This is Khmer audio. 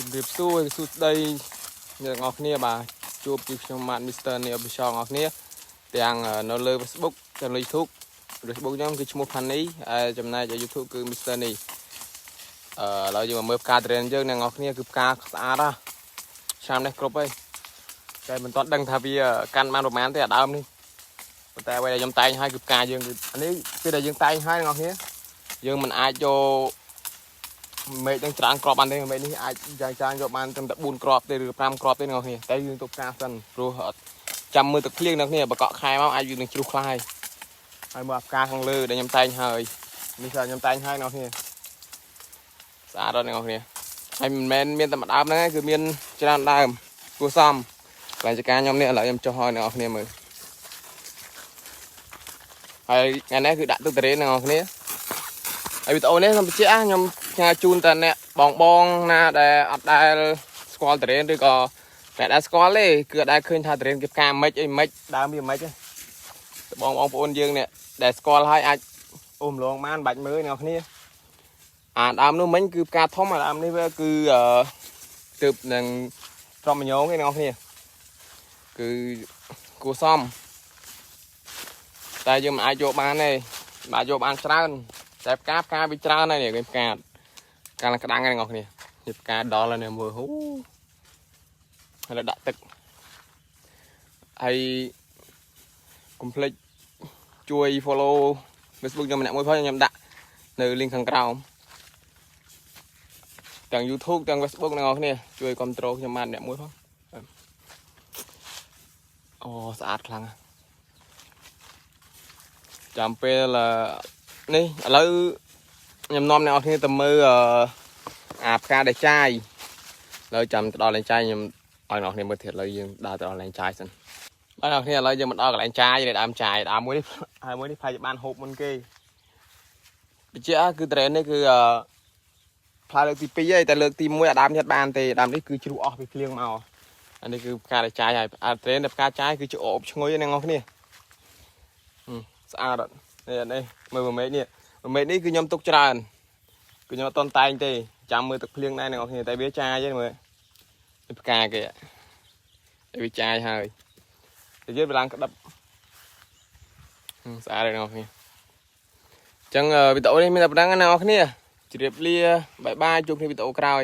ជំរាបសួរស្ដីអ្នកនរគ្នាបាទជួបពីខ្ញុំម៉ាត់ Mr. នេះ Official អ្នកនរគ្នាទាំងនៅលើ Facebook ទាំងលើ YouTube Facebook ខ្ញុំគឺឈ្មោះ Fanny ហើយចំណែក YouTube គឺ Mr. នេះឥឡូវយើងមកមើលផ្កាត្រេនយើងអ្នកនរគ្នាគឺផ្កាស្អាតណាស់ឆ្នាំនេះគ្រប់ហើយតែមិនទាន់ដឹងថាវាកាន់បានប្រហែលទេអាដើមនេះប៉ុន្តែអ្វីដែលខ្ញុំតែងឲ្យគឺផ្កាយើងគឺអានេះពេលដែលយើងតែងឲ្យអ្នកនរគ្នាយើងមិនអាចយកមេឃនឹងច្រើនគ្រាប់បានទេមេឃនេះអាចយ៉ាងយកបានត្រឹមតែ4គ្រាប់ទេឬ5គ្រាប់ទេអ្នកនរគ្នាតែយើងទុកផ្កាសិនព្រោះចាំមើលទឹកភ្លៀងអ្នកនរគ្នាបើកក់ខែមកអាចវានឹងជ្រុះខ្លះហើយមើលផ្កាខាងលើដែលខ្ញុំតែងហើយនេះគឺខ្ញុំតែងឲ្យអ្នកនរគ្នាស្អាតដល់អ្នកនរគ្នាហើយមិនមែនមានតែម្ដើមហ្នឹងគឺមានច្រើនដើមគួរសមកន្លែងចការខ្ញុំនេះឥឡូវខ្ញុំចុះឲ្យអ្នកនរគ្នាមើលហើយថ្ងៃនេះគឺដាក់ទឹកតរេនអ្នកនរគ្នាហើយវីដេអូនេះខ្ញុំបញ្ជាក់ខ្ញុំផ្ញើជូនតែអ្នកបងណាដែលអត់ដែលស្គាល់តរេនឬក៏តែដែលស្គាល់ទេគឺអត់ដែលឃើញថាតរេនគេផ្កាមិនអីមិនដើមវាមិនទេបងប្អូនយើងនេះដែលស្គាល់ហើយអាចអូមឡងបានបាច់មើលអ្នកគ្នាអាដើមនោះមិញគឺផ្កាធំអាដើមនេះវាគឺទើបនឹងត្រប់មញងទេអ្នកគ្នាគឺគួរសមតែយើងមិនអាចយកបានទេបាទយកបានច្រើនតែផ្កាវាច្រើនហើយនេះផ្កាកាលក្តាំងហ្នឹងអ្នកគ្នានេះផ្កាដល់ហើយនេះមើលហូហើយដាក់ទឹកហើយកុំភ្លេចជួយ follow Facebook ខ្ញុំម្នាក់មួយផងខ្ញុំដាក់នៅ link ខាងក្រោមទាំង YouTube ទាំង Facebook អ្នកគ្នាជួយគ្រប់គ្រងខ្ញុំបានអ្នកមួយផងអូស្អាតខ្លាំងចាំពេលនេះឥឡូវខ្ញុំនាំអ្នកនរគ្នាទៅមើលអាផ្កាដែលចាយឥឡូវចាំទៅដល់លែងចាយខ្ញុំឲ្យអ្នកនរគ្នាមើលទៀតឥឡូវយើងដើរទៅដល់លែងចាយសិនបាទអ្នកនរគ្នាឥឡូវយើងមកដល់កន្លែងចាយនេះដើមចាយដើមមួយនេះហើយមួយនេះប្រហែលជាបានហូបមុនគេបញ្ជាក់គឺត្រេននេះគឺផ្លែលើកទី2ហើយតែលើកទី1អាដើមនេះបានទេដើមនេះគឺជ្រុះអស់ពីភ្លៀងមកអានេះគឺផ្កាដែលចាយហើយអាត្រេនដែលផ្កាចាយគឺជាអូបឈ្ងុយអ្នកនរគ្នាស្អាតអត់នេះមើលមេឃនេះមេឃនេះគឺខ្ញុំទុកច្រើនគឺខ្ញុំអត់តន់តែងទេចាំមើលទឹកភ្លៀងដែរអ្នកនរគ្នាតែវាចាយទេមើលផ្កាគេវាចាយហើយតែយើងវាឡើងក្តឹបស្អាតទេអ្នកនរគ្នាអញ្ចឹងវីដេអូនេះមានតែប៉ុណ្្នឹងណាអ្នកនរគ្នាជម្រាបលាបាយបាយជួបគ្នាវីដេអូក្រោយ